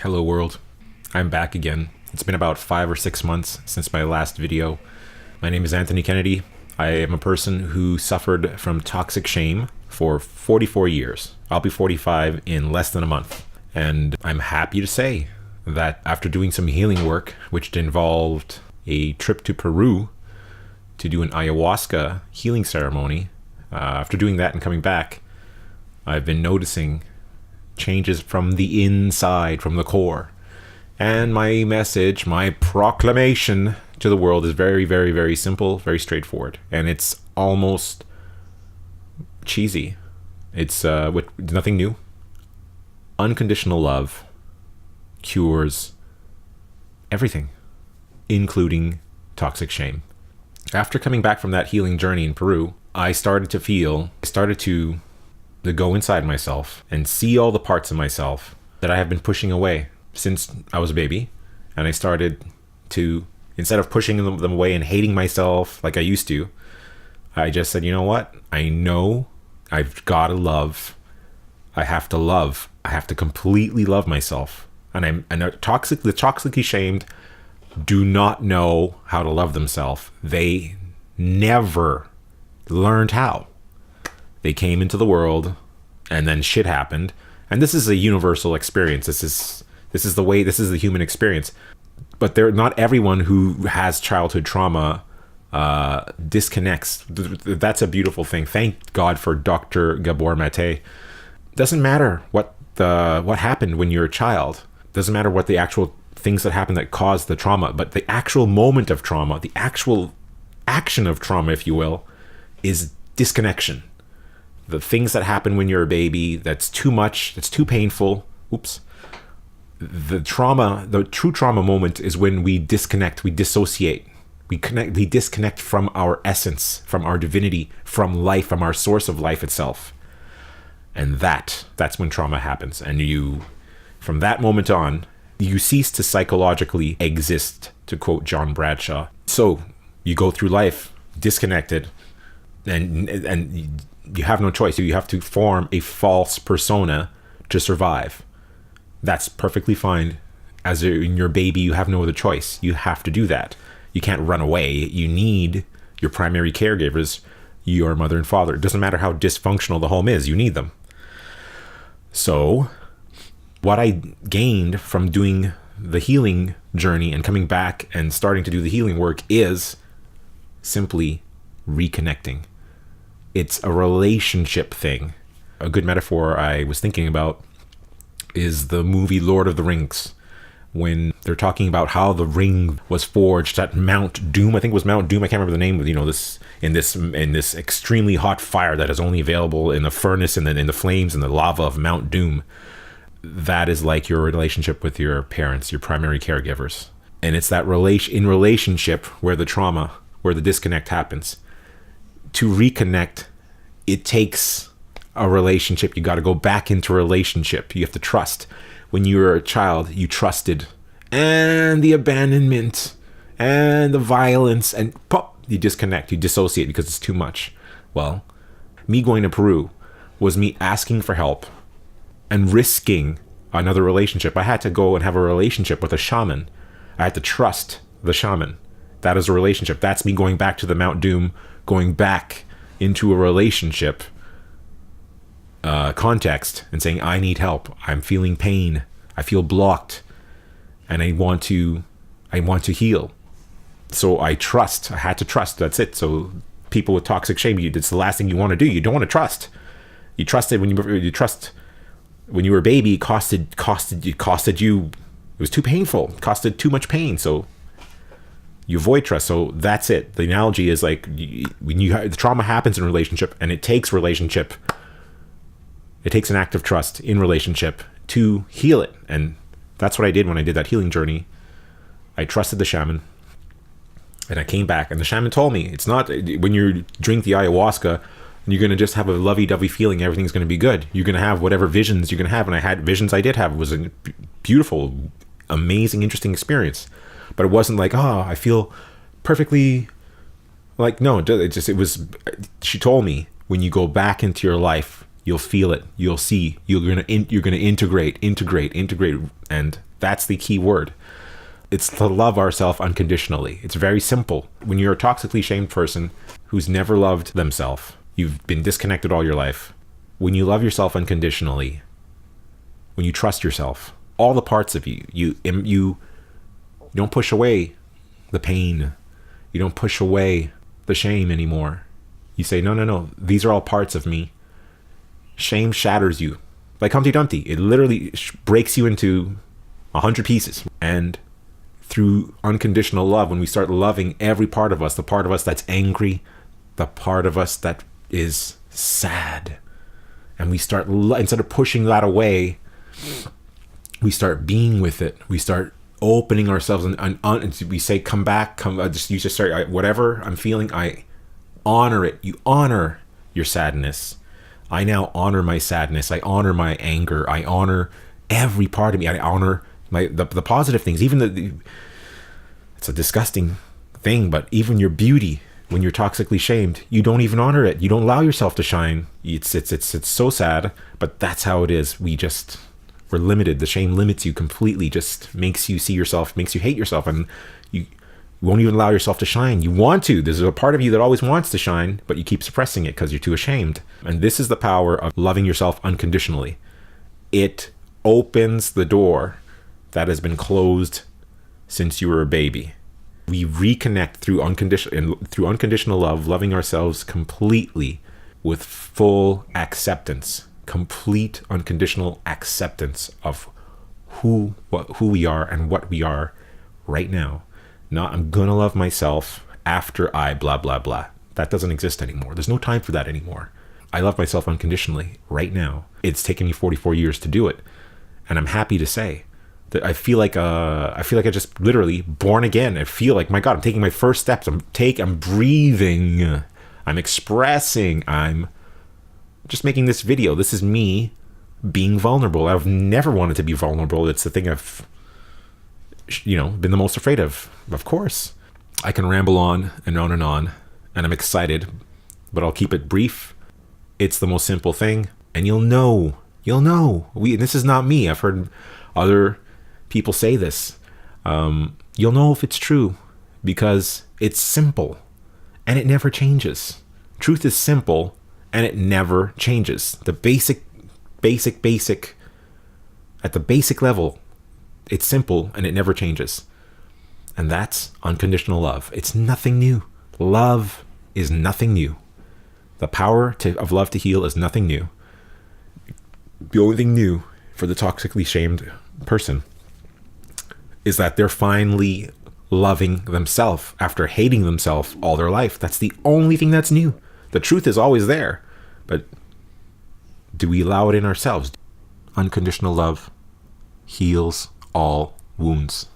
Hello world, I'm back again. It's been about 5 or 6 months since my last video. My name is Anthony Kennedy. I am a person who suffered from toxic shame for 44 years. I'll be 45 in less than a month. And I'm happy to say that after doing some healing work, which involved a trip to Peru to do an ayahuasca healing ceremony, after doing that and coming back, I've been noticing changes from the inside, from the core. And my message, my proclamation to the world is very, very, very simple, very straightforward. And it's almost cheesy. It's nothing new. Unconditional love cures everything, including toxic shame. After coming back from that healing journey in Peru, I started to go inside myself and see all the parts of myself that I have been pushing away since I was a baby. And I started to, instead of pushing them away and hating myself like I used to, I just said, you know what? I know I've got to love. I have to love. I have to completely love myself. And the toxically shamed do not know how to love themselves. They never learned how. They came into the world and then shit happened. And this is a universal experience. This is the human experience. But not everyone who has childhood trauma disconnects. That's a beautiful thing. Thank God for Dr. Gabor Mate. Doesn't matter what happened when you're a child. Doesn't matter what the actual things that happened that caused the trauma, but the actual moment of trauma, the actual action of trauma, if you will, is disconnection. The things that happen when you're a baby, that's too much, that's too painful. Oops. The true trauma moment is when we disconnect, we dissociate. We disconnect from our essence, from our divinity, from life, from our source of life itself. And that's when trauma happens. And from that moment on, you cease to psychologically exist, to quote John Bradshaw. So you go through life disconnected, and you have no choice. You have to form a false persona to survive. That's perfectly fine. In your baby, you have no other choice. You have to do that. You can't run away. You need your primary caregivers, your mother and father. It doesn't matter how dysfunctional the home is, you need them. So what I gained from doing the healing journey and coming back and starting to do the healing work is simply reconnecting. It's a relationship thing. A good metaphor I was thinking about is the movie Lord of the Rings, when they're talking about how the ring was forged at Mount Doom. I think it was Mount Doom. I can't remember the name. In this extremely hot fire that is only available in the furnace and then in the flames and the lava of Mount Doom. That is like your relationship with your parents, your primary caregivers. And it's that relationship where the trauma, where the disconnect happens. To reconnect, it takes a relationship. You got to go back into a relationship. You have to trust. When you were a child, you trusted. And the abandonment and the violence, and pop, you disconnect, you dissociate because it's too much. Well, me going to Peru was me asking for help and risking another relationship. I had to go and have a relationship with a shaman. I had to trust the shaman. That is a relationship. That's me going back to the Mount Doom, going back into a relationship context and saying, I need help. I'm feeling pain. I feel blocked, and I want to heal. So I trust. I had to trust. That's it. So people with toxic shame, it's the last thing you want to do. You don't want to trust. You trusted when you were a baby. It costed you. It was too painful. It costed too much pain. So you avoid trust. So that's it. The analogy is like when the trauma happens in a relationship, and it takes an act of trust in relationship to heal it. And that's what I did when I did that healing journey. I trusted the shaman, and I came back, and the shaman told me, it's not when you drink the ayahuasca, you're going to just have a lovey-dovey feeling, everything's going to be good. You're going to have whatever visions you're going to have. And I had visions. I did have. It was a beautiful, amazing, interesting experience. But it wasn't like, I feel perfectly, like, no, she told me, when you go back into your life, You'll feel it. You'll see. You're gonna integrate, and that's the key word. It's to love ourselves unconditionally. It's very simple. When you're a toxically shamed person who's never loved themselves, you've been disconnected all your life. When you love yourself unconditionally, when you trust yourself, all the parts of you don't push away the pain. You don't push away the shame anymore. You say, no, these are all parts of me. Shame shatters you like Humpty Dumpty. It literally breaks you into 100 pieces. And through unconditional love, when we start loving every part of us, the part of us that's angry, the part of us that is sad, and we start, instead of pushing that away, we start being with it. We start opening ourselves, and we say, come back, you just start, whatever I'm feeling, I honor it. You honor your sadness. I now honor my sadness. I honor my anger. I honor every part of me. I honor the positive things. Even it's a disgusting thing, but even your beauty, when you're toxically shamed, you don't even honor it. You don't allow yourself to shine. It's so sad, but that's how it is. We're limited. The shame limits you completely, just makes you see yourself, makes you hate yourself, and you won't even allow yourself to shine. You want to. There's a part of you that always wants to shine, but you keep suppressing it because you're too ashamed. And this is the power of loving yourself unconditionally. It opens the door that has been closed since you were a baby. We reconnect through unconditional love, loving ourselves completely with full acceptance. Complete unconditional acceptance of who we are and what we are right now. Not, I'm gonna love myself after I blah blah blah. That doesn't exist anymore. There's no time for that anymore. I love myself unconditionally right now. It's taken me 44 years to do it, and I'm happy to say that I feel like I just literally born again. I feel like, my God, I'm taking my first steps. I'm breathing. I'm expressing. I'm just making this video. This is me being vulnerable. I've never wanted to be vulnerable. It's the thing I've, been the most afraid of. Of course, I can ramble on and on, and I'm excited, but I'll keep it brief. It's the most simple thing, and you'll know. This is not me. I've heard other people say this. You'll know if it's true because it's simple and it never changes. Truth is simple and it never changes. The basic, at the basic level, it's simple and it never changes. And that's unconditional love. It's nothing new. Love is nothing new. The power of love to heal is nothing new. The only thing new for the toxically shamed person is that they're finally loving themselves after hating themselves all their life. That's the only thing that's new. The truth is always there, but do we allow it in ourselves? Unconditional love heals all wounds.